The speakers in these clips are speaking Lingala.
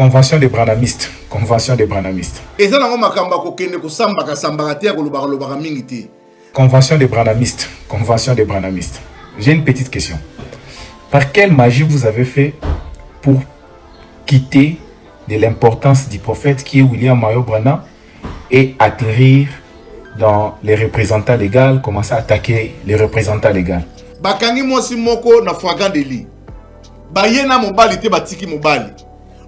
Convention des branamistes. Convention des branamistes. Convention des branamistes. Convention des branamistes. J'ai une petite question. Par quelle magie vous avez fait pour quitter de l'importance du prophète qui est William Mayo Branham et atterrir dans les représentants légaux, commencer à attaquer les représentants légaux? Bakangi mosi moko na fwagandeli. Bayena mobali te batiki mobali.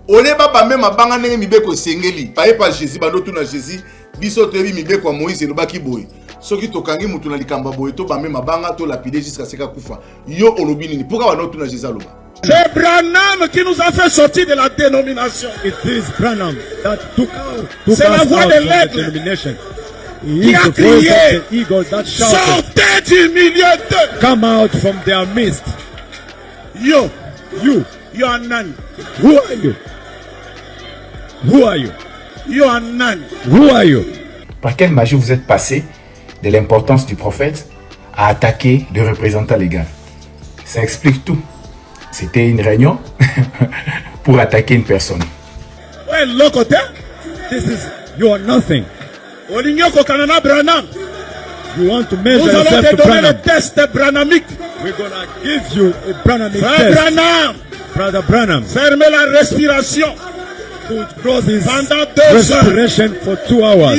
Ole baba même banga ndenge mibeko sengeli. Paye pa Jésus bando na Jésus biso tebi mibeko wa Moïse no baki boy. Soki tokangi mutu na likamba boy to ba même banga to lapider jusqu'à seka kufa. Yo olobi ni pourquoi bando na Jésus aloba? C'est Branham qui nous a fait sortir de la dénomination. It is Branham that took C'est la voix de l'aigle qui a crié, sortez du milieu d'eux. Come out from their midst. You are none. Who are you? Who are you? You are none. Who are you? Par quelle magie vous êtes passé de l'importance du prophète à attaquer le représentant légal? Ça explique tout. C'était une réunion pour attaquer une personne. Ouais, l'autre This is, you are nothing. Branham. You want to measure Nous allons yourself te to donner Branham. le test branhamique. We're gonna give you a Branhamic Frère test. Branham, Brother Branham, fermez la respiration to close his pendant 2 heures. respiration for 2 hours.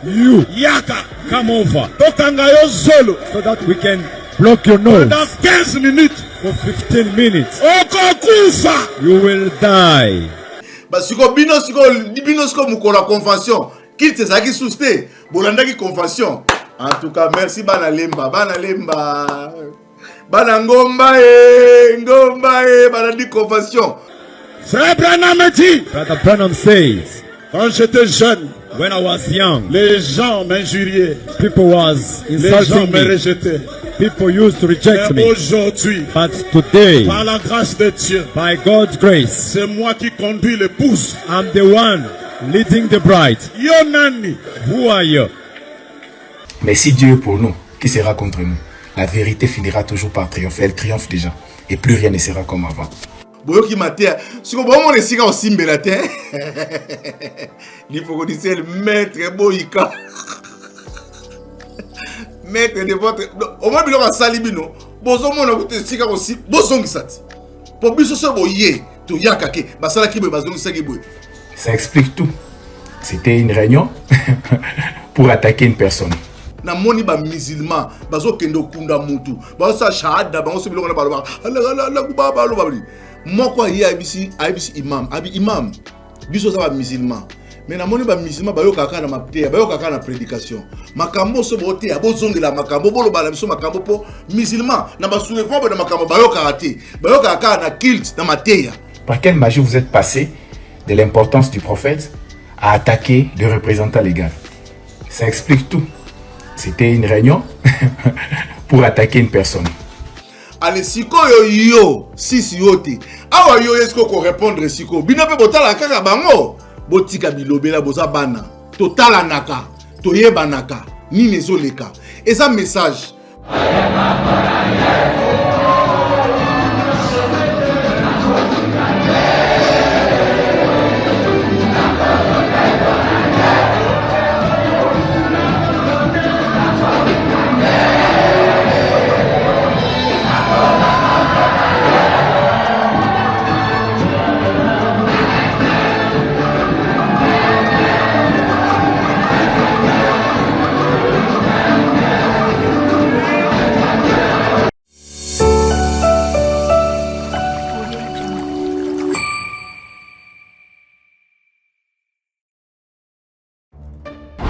You Yaka, come over tokanga yo zolo so that we can block your nose pendant 15 minutes. for 15 minutes. Okokufa. You will die. Basiko bino siko mukola convention. Qu'il te saki souste. Bolanda ki convention. En tout cas, merci bana lemba. Bana ngomba bana di convention. Frère Branham dit, Brother Branham says, quand j'étais jeune, when I was young, les gens m'injuriaient, people was les gens insulting me me. rejetaient. People used to reject Mais me. aujourd'hui, But today, par la grâce de Dieu, by God's grace, c'est moi qui conduis l'épouse. I'm the one leading the bride. Yonani, Who are you? Mais si Dieu est pour nous, qui sera contre nous? La vérité finira toujours par triompher. Elle triomphe déjà. Et plus rien ne sera comme avant. Boyoki matea. Siko bomo ne sika osimbela te. Il faut que le maître boyika. Maître de votre au moins bilo ka salibino. Bozo mona kuti sika osi bozongisati. Po biso so boye to yakake basala ki boy bazongisa ki boy. Ça explique tout. C'était une réunion pour attaquer une personne. Na moni ba musulman bazo kendo kunda mutu bazo sa shahada bango so biloko na baloba la kubaba lo babli moko ya ibisi imam abi imam biso sa ba musulman mais na moni ba musulman bayo kaka na mapte bayo kaka na prédication makambo so bote abozongela makambo bolo bala biso makambo po musulman na ba soulèvement ba makambo bayo karaté bayo kaka na kilt na mateya. Par quelle magie vous êtes passé de l'importance du prophète à attaquer le représentant légal? Ça explique tout. C'était une réunion pour attaquer une personne. Allez, siko yo sisi yote. Awa yo esko ko répondre siko. Bino pe botala kaka bango. Botika bilobela boza bana. Totala naka. Toyeba naka. Ni nezoleka. Et ça message.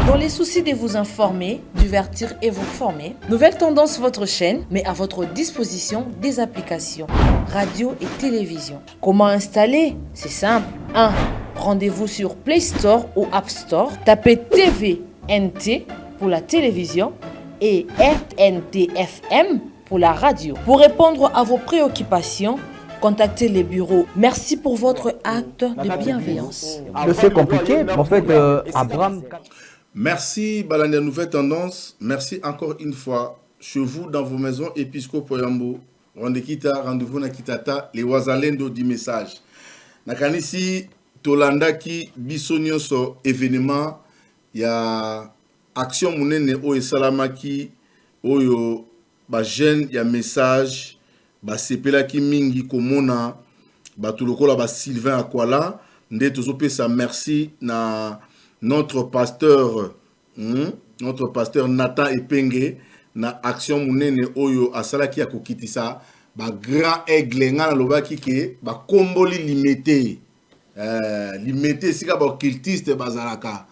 Dans les soucis de vous informer, divertir et vous former, Nouvelle Tendance, votre chaîne, met à votre disposition des applications, radio et télévision. Comment installer? C'est simple. 1. Rendez-vous sur Play Store ou App Store. Tapez TVNT pour la télévision et RNTFM pour la radio. Pour répondre à vos préoccupations, contactez les bureaux. Merci pour votre acte de bienveillance. C'est compliqué, mais en fait, Abraham... Merci, Balania Nouvelle Tendance. Merci encore une fois. Chez vous, dans vos maisons, Episcopo Yambo. Rendez-vous na Kitata, les Wazalendo du message. Nakanisi, tolandaki biso nyonso événement ya action munene oyo esalamaki oyo ba jeune ya message basepelaki mingi komona bato lokola ba Sylvain Akwala nde tozopesa merci na notre pasteur Nathan Epenge na action munene oyo asalaki ya kokitisa ba grand aigle nga na lobaki ke ba komboli limité limité sika ba occultiste bazalaka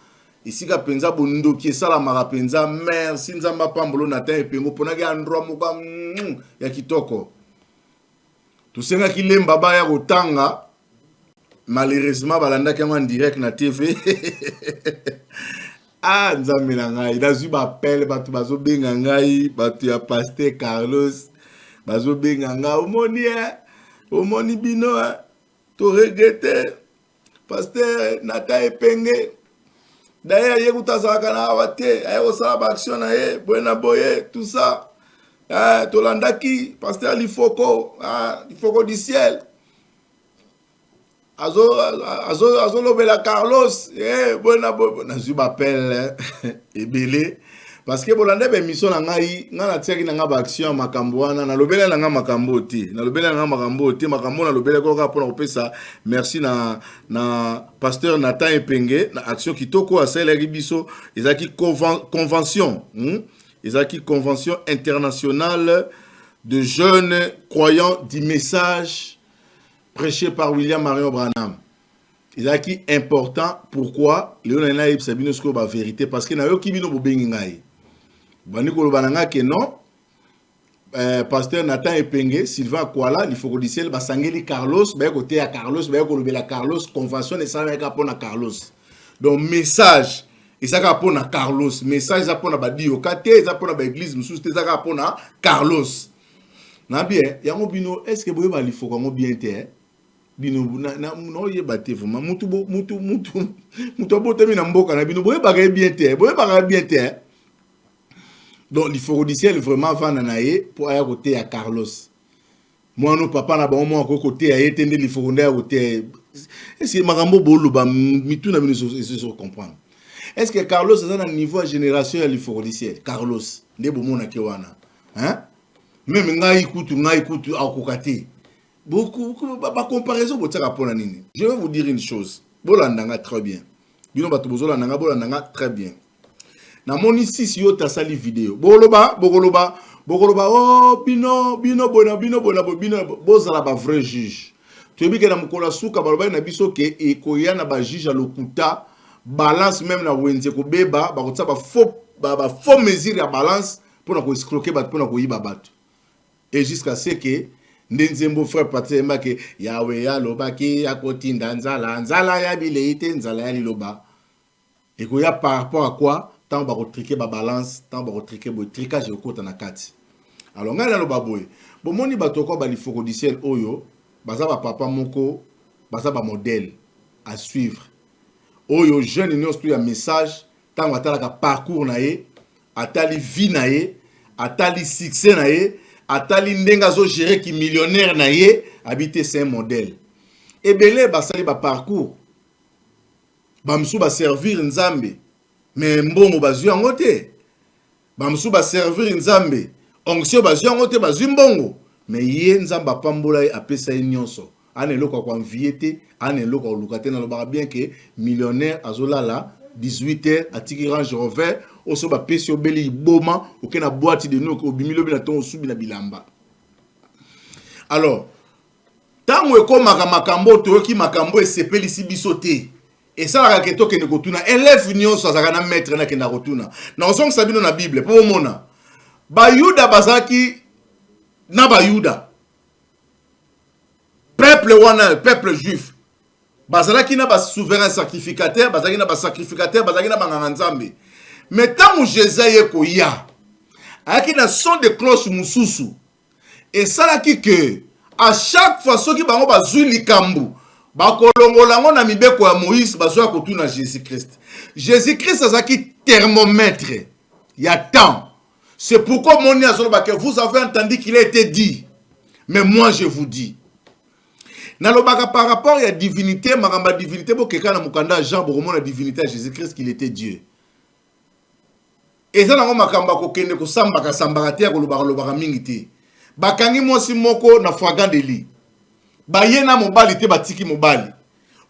isika penza bondoki esalamaka penza merci nzamba pambolo Nathan Epenge ponaki endroit moko ya kitoko tosengaki lemba baya kotanga malheureusement balandaki yango en direct na TV ah nzambe na ngai nazwi bapele bato bazobenga ngai bato ya Pasteur Carlos bazobenga ngai omoni bino to regrette Pasteur Nathan Epenge d'ailleurs ye kutazalaka na awa te aye kosala baaction na ye boye na boye tout ça tolandaki Pasteur Lifoko du ciel azo lobela Carlos bona nazwi bapele ebele parce que bolande be mission na ngai na tiaki na nga ba action makambo wana na lobela na nga makambo te makambo na lobela ko ka pona kopesa merci na Pasteur Nathan Epenge na action kitoko asala biso ezaki convention ezaki convention internationale de jeunes croyants du message prêché par William Marion Branham. Il a qui important. Pourquoi? Léonana Ib Sabino Sko ba vérité parce que na yo kibino bo bengi ngai. Bani ko bananga ke non. Pasteur Nathan Epenge, Sylvain Akwala, il faut que dise ba sangeli Carlos, ba côté à Carlos, ba ko lobela Carlos, convention et ça va kapona Carlos. Donc message et ça kapona Carlos, message ça pona ba dio kate, ça pona ba église musu, ça kapona Carlos. Na bien, yango bino est-ce que boye ba li faut ko bien té? Bino no ye baté vraiment mutu botami na mboka na bino boye bagay bien té donc il faut dire vraiment vana na ye pour aya côté à Carlos moi no papa na ba mo côté à etende il faut nda côté est-ce que makambo bolo ba mitu na bino se comprendre est-ce que Carlos est à niveau génération il faut dire Carlos nde bo mona ke wana hein même ngai kutu akokate beaucoup comparaison je vais vous dire une chose bolandanga très bien bino bato bozolandanga bolandanga très bien na moni sisi yo tasali vidéo bokoloba oh bino bozala ba vrai juge toyebi na mukolo suka baloba na biso ke ekoya na ba juge lokuta balance même na wenze ko beba ba kotsa ba faux mesure ya balance pour na ko escroquer bato pour na ko yiba bato et jusqu'à ce que Ndenzembo frère Patemba ke yawe ya lobaki ya kotinda nzala ya bileite nzala ya liloba. Et ko ya par rapport à quoi tant ba retriquer ba balance tant ba retriquer bo tricage au kota na kati. Alors ngala loba boy. Bo moni batoko ba lifoko du ciel oyo baza ba papa moko baza ba modèle à suivre. Oyo jeune nyos tu ya message tant atala ka parcours na ye, atali vie na ye, atali succès na ye. Atali ndenga zo gérer qui millionnaire na ye habité c'est un modèle et belé basali ba parcours bamsu ba servir nzambe mais mbongo bazui angote bamsu ba servir nzambe onction bazui angote bazui mbongo mais ye nzamba pambola apesa nyonso ane loko kwa viete ane loko lukate na lobaka bien que millionnaire azolala 18h atiki Range Rover oso ba pesi obeli boma okena boîte de nous ko bimilo bina ton subi na bilamba. Alors tango ekomaka makambo toyoki makambo esepeli si bisote et ça la keto ke ne kotuna élève nyonso azaka na maître na kenda kotuna na osong sabino na Bible po mona ba Yuda bazaki na ba Yuda peuple juif bazalaki na ba souverain sacrificateur bazalaki na ba sacrificateur bazalaki na banganga nzambe mais tant que Jésus koya aki na son de cloche mususu et ça là qui que à chaque fois ceux qui bango bazui likambu bakolongola ngo na mibeko ya Moïse bazwa kotuna Jésus-Christ azaki thermomètre il y a temps c'est pourquoi mon que vous avez entendu qu'il a été dit mais moi je vous dis Nalobaka par rapport à la divinité, maramba divinité, bo keka na mukanda Jean Boromon la divinité à Jésus-Christ qu'il était Dieu. Et ça nango makamba ko kende ko sambaka sambaka te ko lobaka mingi te. Bakangi mosi moko na fragant de lit. Bayena mobali te batiki mobali.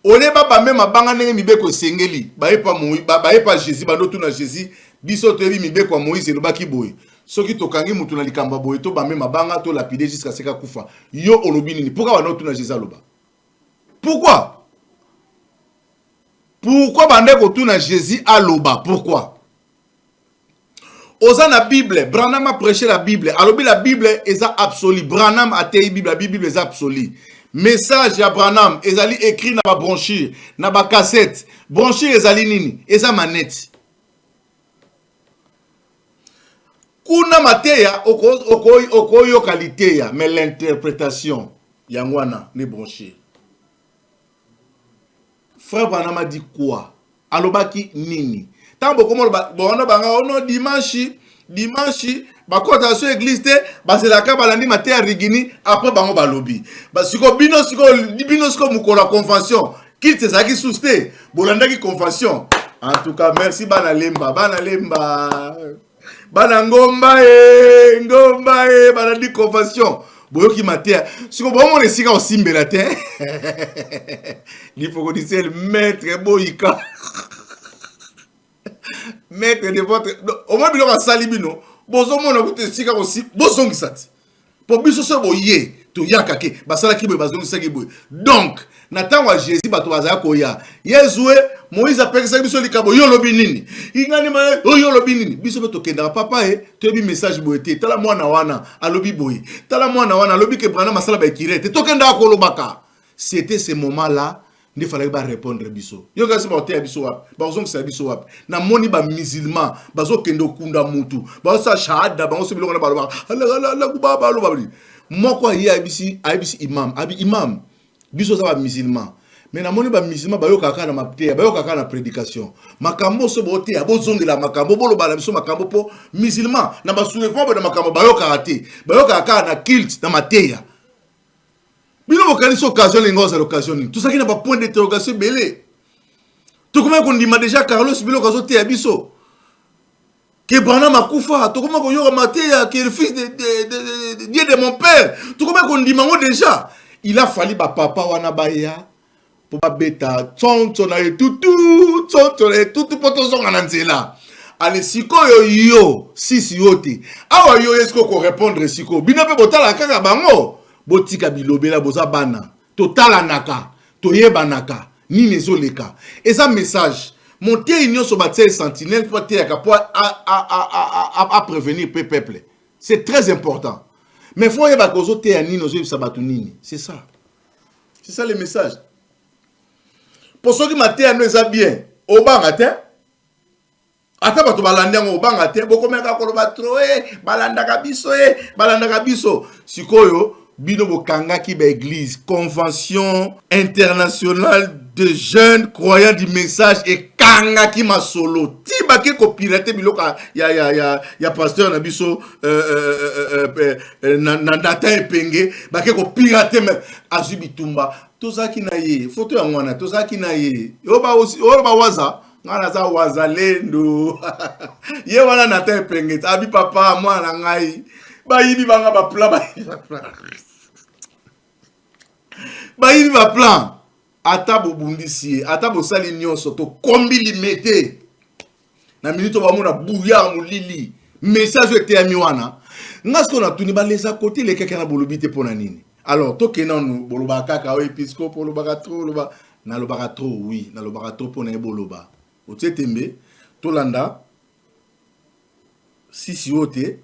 Ole ba même abanga ndenge mibeko sengeli. Baye pa Jésus bandotu na Jésus biso teli mibeko Moïse lobaki boye. Soki tokangi mutu na likamba boye to ba même abanga to lapider jusqu'à seka kufa. Yo olobi nini? Pourquoi bandotu na Jésus loba? Pourquoi? Pourquoi bandeko tu na Jésus aloba? Pourquoi? Osa na Bible, Branham a prêché la Bible. Alors la Bible est absolue. Branham a tei Bible, la Bible est absolue. Message à Branham, ezali écrit na ba brochure, na ba cassette. Brochure ezali nini? Eza manette. Kuna mateya okoyo qualité ya, mais l'interprétation yangwana ne brochure. Frère Branham a dit quoi? Alobaki nini? Tambo komo bono banga ono dimanche bakota so église te baselaka balandi mateya rigini après bango balobi basiko bino siko mukola convention qu'il te saki souste bolandaki convention. En tout cas merci bana lemba bana ngomba balandi convention boyoki mateya siko bomo nesika osimbela te il faut que dise le maître boyika maître de votre au moins biloko salibino bozo mona kuti sika aussi bozongisa ti po biso so boye to yakake basala ki boye bazongisa ki boye. Donc natango Jésus bato bazaya koya Yezue Moïse apekisa biso likabo yo lobi nini ingani ma yo lobi nini biso to kenda papa to bi message boye te tala mwana wana alobi boye tala mwana wana alobi ke Branham masala ba kirete to kenda ko lobaka. C'était ce moment là il fallait pas répondre biso. Yo gasi ba hotel biso wap. Ba ozong sa biso wap. Na moni ba musulman, bazo kendo kunda mutu. Ba sa shahada ba oso biloko na ba. La kubaba lo babli. Moko yi abisi imam, abi imam. Biso sa ba musulman. Mais na moni ba musulman ba yo kaka na mapte, ba yo kaka na prédication. Makambo so bote abo zongela makambo bolo ba na biso makambo po musulman. Na ba soulèvement ba na makambo ba yo karaté. Ba yo kaka na kilt na mateya. Bino bokani so occasion lingoza l'occasion. Tout ça qui n'a pas point d'interrogation belé. Tout comment qu'on dit déjà Carlos bilo kazo te abiso. Que Branham akufa, tout comment qu'on yora Matéa qui est le fils de Dieu de mon père. Tout comment qu'on dit mango déjà. Il a fallu ba papa wana baya pour ba beta tonton na tout poto zonga na nzela. Allez siko yo sisi yote. Awa yo esko ko répondre siko. Bino pe botala kaka bango. Botika bilobela boza bana totala naka toyeba naka ni nezoleka et ça message monter union sur bataille sentinelle pour à prévenir peuple. C'est très important. Mais faut yeba kozo te ani nozo sabatu nini. C'est ça le message. Pour ceux qui maté anu eza bien obanga te ata bato balanda ngo obanga te bokomeka koloba tro balanda biso sikoyo bino bokanga ki ba église convention internationale de jeunes croyants du message et kanga ki masolo ti ba ke ko pirater biloka ya pasteur na biso na data epenge ba ke ko pirater azubitumba tozaki na ye photo ya mwana tozaki na ye oba waza ngana za wazalendo ye wana na ta epenge abi papa mwana ngai bayibi banga ba plan bayibi ba plan ata bobundisi ata bosali nyonso to kombi limete na minute ba mona bouya mulili message était ami wana ngasko na tuni ba lesa côté les kaka na bolobité pona nini. Alors to kenan boloba kaka o episcope boloba trop loba na loba trop oui na loba trop pona boloba o tsetembe to landa sisi ote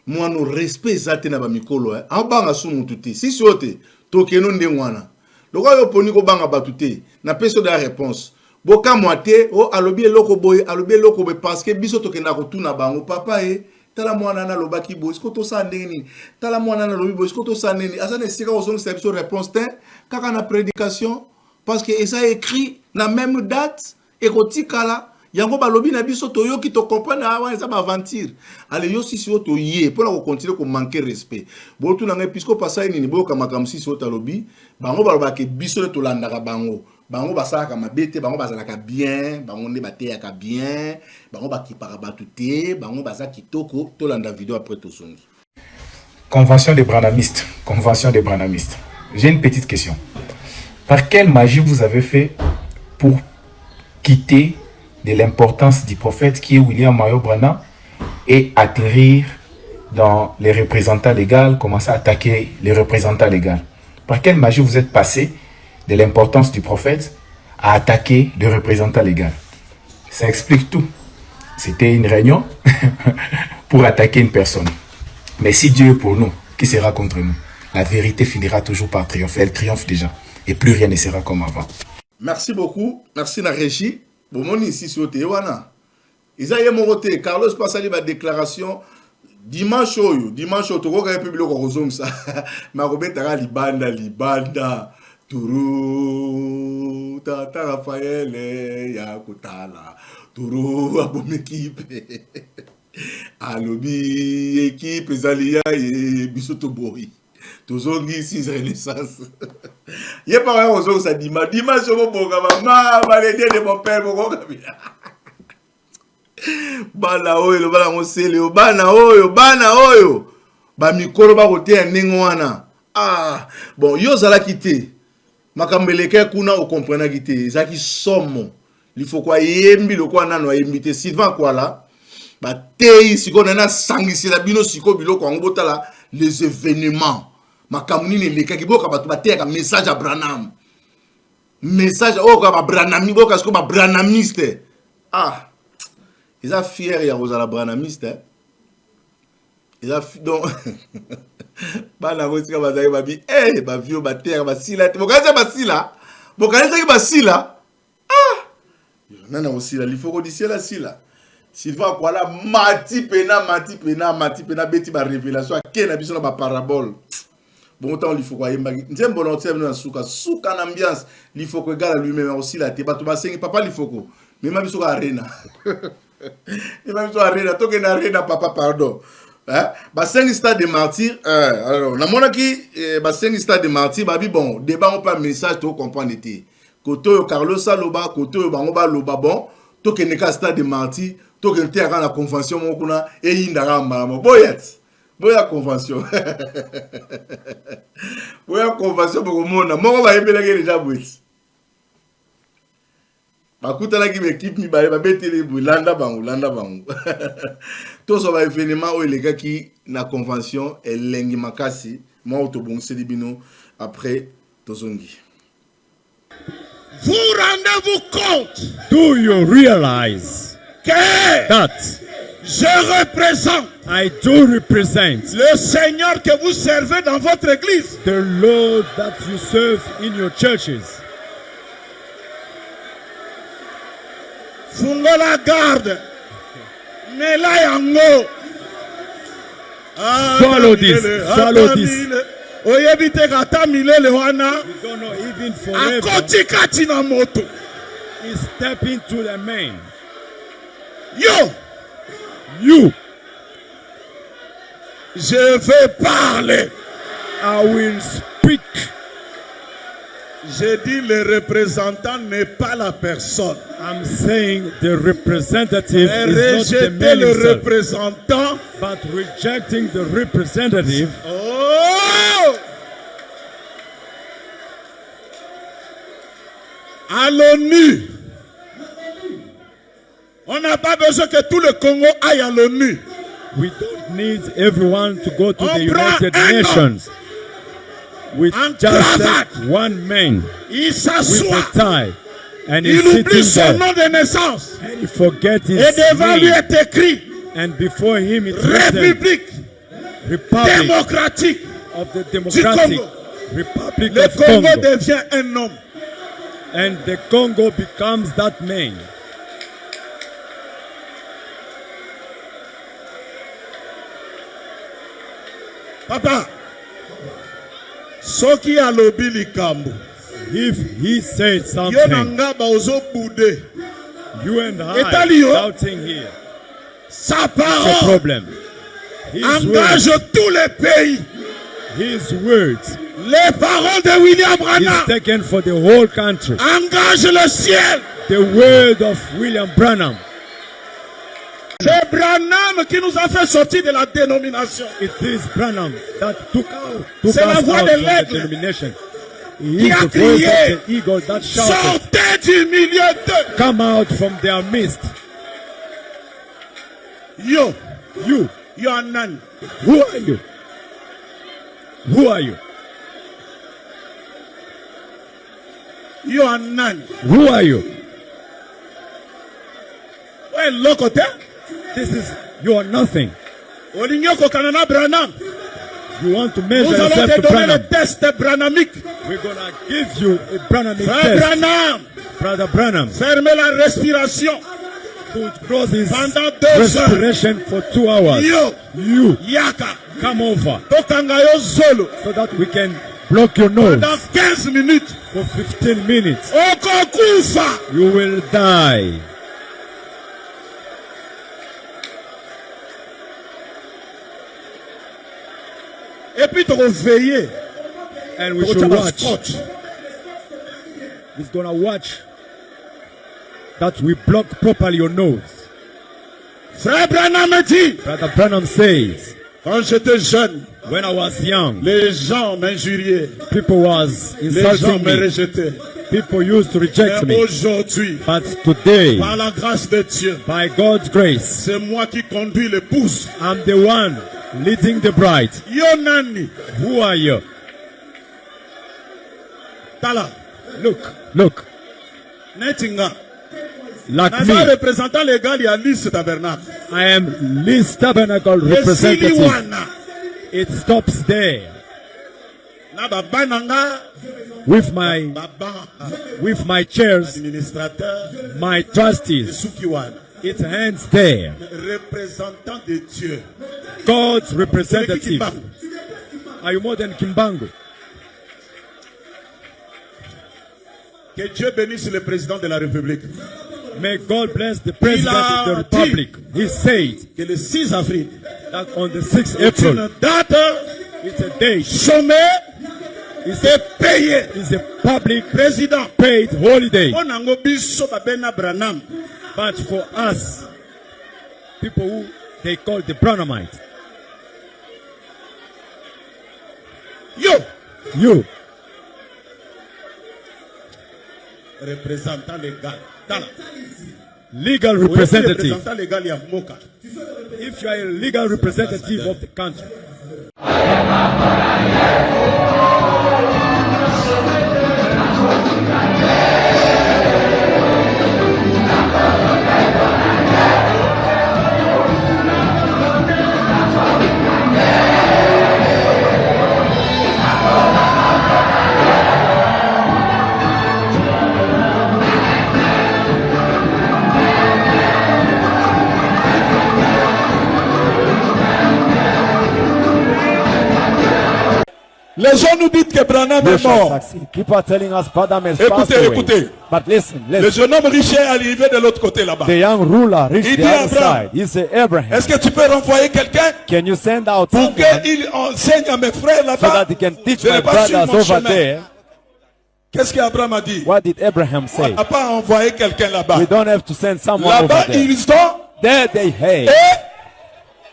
moi no respect zate na ba mikolo en banga sumu tuti sisi ote to kenon ndengwana loko yo poni ko banga batute na peso de la réponse boka moite o alobi eloko boy parce que biso to kena ko tuna bango papa tala mwana na lobaki boy sko to sa ndeni tala mwana na lobi boy sko to sa ndeni asane sika o son service réponse te kaka na prédication parce que ça écrit na même date et ko tikala yango balobi na biso toyoki to comprendre awa eza ba aventure ale yo sisi o to yé pour la continuer ko manquer respect bo tu na ngai puisque pasai nini bo kama kam sisi o talobi bango baloba ke biso le to landaka bango bango basaka mabete bango bazalaka bien bango ne bateyaka bien bango bakipaka batu te bango baza kitoko to landa vidéo après to songi. Convention des branamistes. Convention des branamistes. J'ai une petite question. Par quelle magie vous avez fait pour quitter de l'importance du prophète qui est William Mayo Branham et atterrir dans les représentants légaux, commencer à attaquer les représentants légaux? Par quelle magie vous êtes passé de l'importance du prophète à attaquer les représentants légaux? Ça explique tout. C'était une réunion pour attaquer une personne. Mais si Dieu est pour nous, qui sera contre nous? La vérité finira toujours par triompher. Elle triomphe déjà. Et plus rien ne sera comme avant. Merci beaucoup. Merci na régie. Bon, mon ici sur Tewana. Isaïe Moroté, Carlos Passali, ma déclaration. Dimanche, tu vois que public au ça. Ma robeta libanda. Tourou, Tata Raphaël, Yakutala. Tourou, abom équipe. Alobi, équipe, Zalia et Bissoto Bori. Tozongi 6 renaissance. Y'a pas rien aux autres, ça dit, dimanche, je vais bon, maman, malédié de mon père, mon gars. Bana oyo, bana mosele, bana oyo. Ba mikoro ba kote nengwana. Ah, bon, yo zala kité. Makambeleke kuna o comprendre kité. Zaki somo. Il faut quoi yembi le quoi nano yembité Sylvain quoi là. Ba tei siko na sangisi la bino siko biloko ngo botala les événements. Makamuni ne leka kiboka ba teka message à Branham. Message o ka ba Branham boka siko ba Branhamiste. Ah. Ils sont fiers ya rozala Branhamiste. Ils ont donc bana bosika bazali babi ba vio ba terre ba sila. Bokaza ba sila. Bokaza ba sila. Ah. Nana aussi là, il faut qu'on dise là sila. Sylvain quoi là mati pena beti ba révélation ke na biso na ba parabole. Bon temps il faut quoi yemba. Nzem volontaire na suka na ambiance, il faut que gars lui-même aussi là te ba to ba sengi papa il faut ko. Mais ma biso ka arena. Et même biso arena to ke na arena papa pardon. Hein? Ba sengi stade de martyr alors na mona ki ba sengi stade de martyr ba bi bon débat on pas message to comprendre été. Koto Carlos Saloba koto bango ba loba bon to ke ne ka stade de martyr to que tu as la convention mon kuna et indara mama boya convention boya convention pour mona moko ba yebela ke déjà bwiti bakuta la ki équipe mi ba betele landa bangu to so ba événement o les gars qui na convention elengi makasi moi autobonse libino après tozongi. Vous rendez-vous compte? Do you realize that Je représente I do represent le Seigneur que vous servez dans votre église. the Lord that you serve in your churches? Fungola garde. Mela yango. Swallow this. Swallow this. Oyebite kata milele wana. You don't know even forever. Akoti kati na moto. He's stepping to the man. Yo. You. Je vais parler. I will speak. J'ai dit le représentant n'est pas la personne. I'm saying the representative Mais is not the rejeter man le himself, représentant. but rejecting the representative. Oh! À l'ONU. On n'a pas besoin que tout le Congo aille à l'ONU. We don't need everyone to go to On the prend United un Nations. With En just cravate. one man Il with s'assoit. a tie, and Il he's oublie son sitting there, nom de naissance. and he forgets his Et devant lui name, est écrit and before him it's written République Republic démocratique. of the Democratic Congo. Republic Le of Congo Congo, devient un homme. and the Congo becomes that man. Papa, soki alobi likambo. If he said Yo something, nanga baozo boude. You and I Etalio. doubting here. Sa It's a parole problem. His engage words, tous les pays. his words Les paroles de William is Branham taken for the whole country. engagent le ciel. The word of William Branham. C'est Branham qui nous a fait sortir de la dénomination. It is Branham that took C'est us la out voix from de the l'aigle denomination. He qui is a the voice crié, of the eagle that shouted, sortez du milieu d'eux. come out from their midst. Yo, You, yo nani? who are you? Who are you? Yo nani? Who are you? Ouais, l'autre côté. This is, you are nothing. Olinyo kokanana Branham. You want to Nous measure allons yourself te to donner Branham. le test branhamique. We're gonna give you a Branhamic Frère test. Branham, Brother Branham, fermez la respiration to close his pendant 2 heures. respiration for 2 hours. Yo, You, yaka. come over Tokanga yo zolo so that we can block your nose pendant 15 minutes. for 15 minutes. Okokufa. You will die. Et puis tu veiller. And we Tu should vas watch. scotch. He's gonna watch that we block properly your nose. Frère Branham me dit, Brother Branham says, quand j'étais jeune, when I was young, les gens m'injuriaient, people was les gens insulting me me. rejetaient. People used to reject Mais me. aujourd'hui, But today, par la grâce de Dieu, by God's grace, c'est moi qui conduis l'épouse. I'm the one leading the bride. Yo nani, Who are you? tala, Look, netinga. like Naza me. représentant légal ya Lys Tabernacle. I am Lee's Tabernacle Esili representative. wana. It stops there. Na baba nanga, With my baba, chairs, administrateur, my trustees. suki wana. It ends there. Représentant de Dieu. God's Qui representative. parle? Are you more than Kimbangu? Que Dieu bénisse le président de la République. May God bless the President of the Il a Republic. He said Que le 6 avril, that on the 6th c'est une April, date it's a day. chômée et payée. It's a public Président, paid holiday. on a biso babena Branham. But for us, people who they call the Branhamite, Yo, you, représentant légal. Tala. legal Vous êtes representative, représentant légal ya Moka. if you are a legal representative of the country, Les gens nous disent que Branham We est shall mort. succeed. People are telling us Branham has Écoutez, passed away. écoutez. But listen, Le listen. jeune homme riche est arrivé de l'autre côté là-bas. The young ruler reached Il the dit other Abraham. side. He said, Abraham, Est-ce que tu peux renvoyer quelqu'un can you send out pour someone qu'il enseigne à mes frères so là-bas? that he can teach Je my n'ai pas su brothers mon over chemin. there? Qu'est-ce qu'Abraham a dit? What did Abraham say? On n'a pas envoyé quelqu'un là-bas. We don't have to send someone Là-bas, over there. ils sont. There they hate.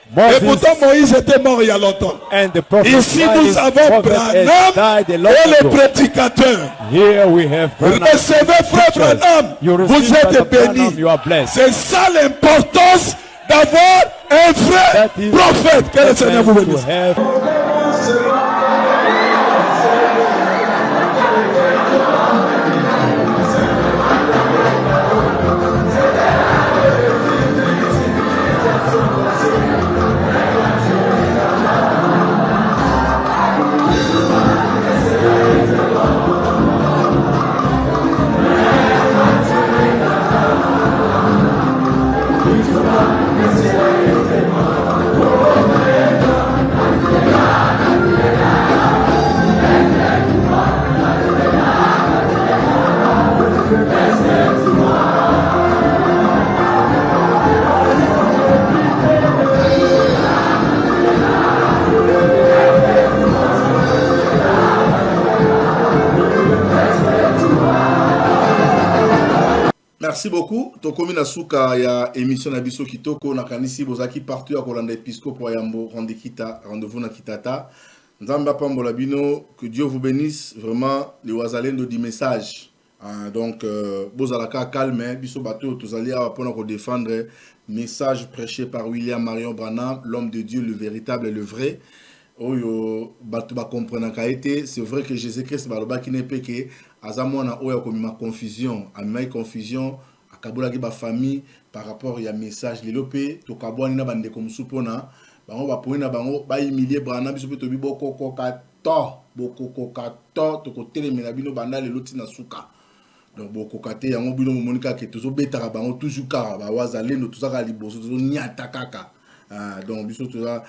Et Moses pourtant, Moïse était mort il y a longtemps. and the prophet Ici, nous Moses, avons prophet has Branham died a long et le ago. prédicateur. Here we have Branham. Recevez, frère Teachers. Branham. You Vous receive êtes Brother Branham, bénis. you are blessed. C'est ça l'importance d'avoir un vrai That is prophète. Que le Seigneur vous to bénisse. have Merci beaucoup. Tokomi na suka ya émission na biso kitoko na kanisi bozaki partout ya kolanda Episcopo Yambo rendez-vous na Kitata. Nzamba pambola bino, que Dieu vous bénisse vraiment les wazalendo du message. Donc bozalaka calme biso bato tozali a pour défendre message prêché par William Marion Branham, l'homme de Dieu, le véritable et le vrai. Oyo bato ba comprendre kaité, c'est vrai que Jésus-Christ baloba ki ne peke azamona oyo komi ma confusion, a ma confusion akabola ki ba famille par rapport ya message lelopé to kabwani na bande comme supona bango ba poina bango ba humilier Branham biso to bi boko kato to ko telemela bino banda le loti na suka. Donc boko kate yango bino monika ke tozo betaka bango toujours ka ba wazalendo tozaka liboso tozo nyata kaka. Donc biso toza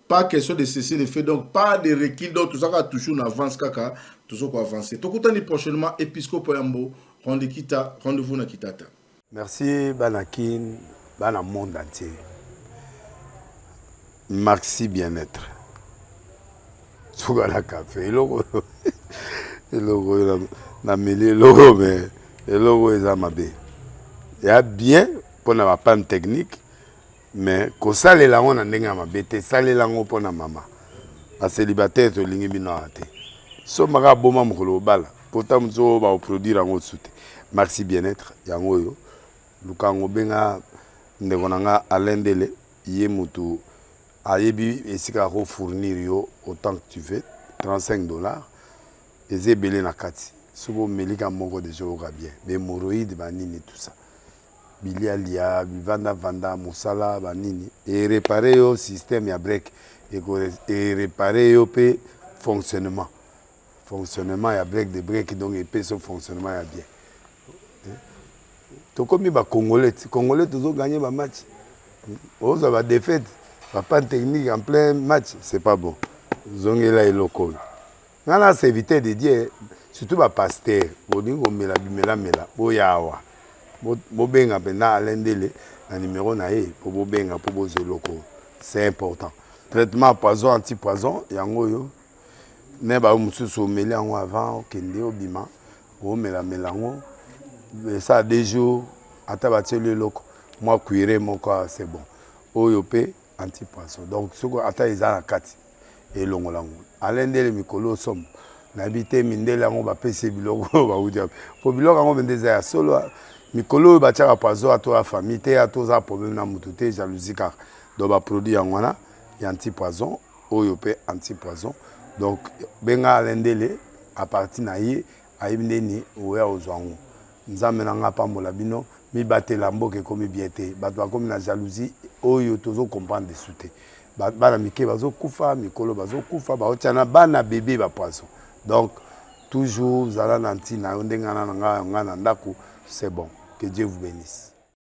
pas question de cesser de faire, donc pas de recul, donc tout ça va toujours en avance, kaka, tout ça va avancer. Tout le prochainement, Episcopo Yambo, rendez-vous na Kitata. Merci, Banakin, Bana monde entier. Merci bien-être. Sougala café, logo, na mêlé logo, mais le logo est à ma baie. Il y a bien pour la panne technique. Mais ko sale la on ndenge ma bete sale la ngo pona mama a célibataire to lingi bino ate so maka boma mokolo bala pourtant mzo ba produire ngo soute merci bien-être yango yo lukango benga ndeko nanga alendele ye mutu ayebi esika ko fournir yo autant que tu veux $35 ezebele na kati sobo melika moko de jour bien mais hémorroïde banini tout ça bilialia vanda musala banini et réparer au système ya break et réparer au pe fonctionnement ya break de break donc et pe son fonctionnement ya bien to comme ba congolais toujours gagner ba match on va défaite pas technique en plein match c'est pas bon zongela eloko ngana c'est éviter de dire surtout ba pasteur boningo mela boyawa bobenga pena alendele na numéro na ye pour bobenga pour bozo loko c'est important traitement poison anti-poison yango yo ne ba mususu meli yango avant kende obima o mela melango ça des jours ata bateli loko moi cuire moko c'est bon oyo pe anti-poison donc soko ata ezala kati et longolango alendele mikolo somme n'habité mindele yango ba pese biloko ba udia po biloko yango bendeza ya solo mikolo bachaka poison à toi famille te à tous problème na mututé jalousie car donc ba produit yango ya anti-poison oyo pe anti-poison donc benga alendele à partir na ye ayibindeni oya ozwango nzambe nanga pambola bino mi batela mboke komi biete bato bakomi na jalousie oyo tozo comprendre de souté bana mike bazo kufa mikolo bazo kufa ba otiana bana bébé ba poison donc toujours zala nanti na ndenga na nga na ndako c'est bon. Que Dieu vous bénisse.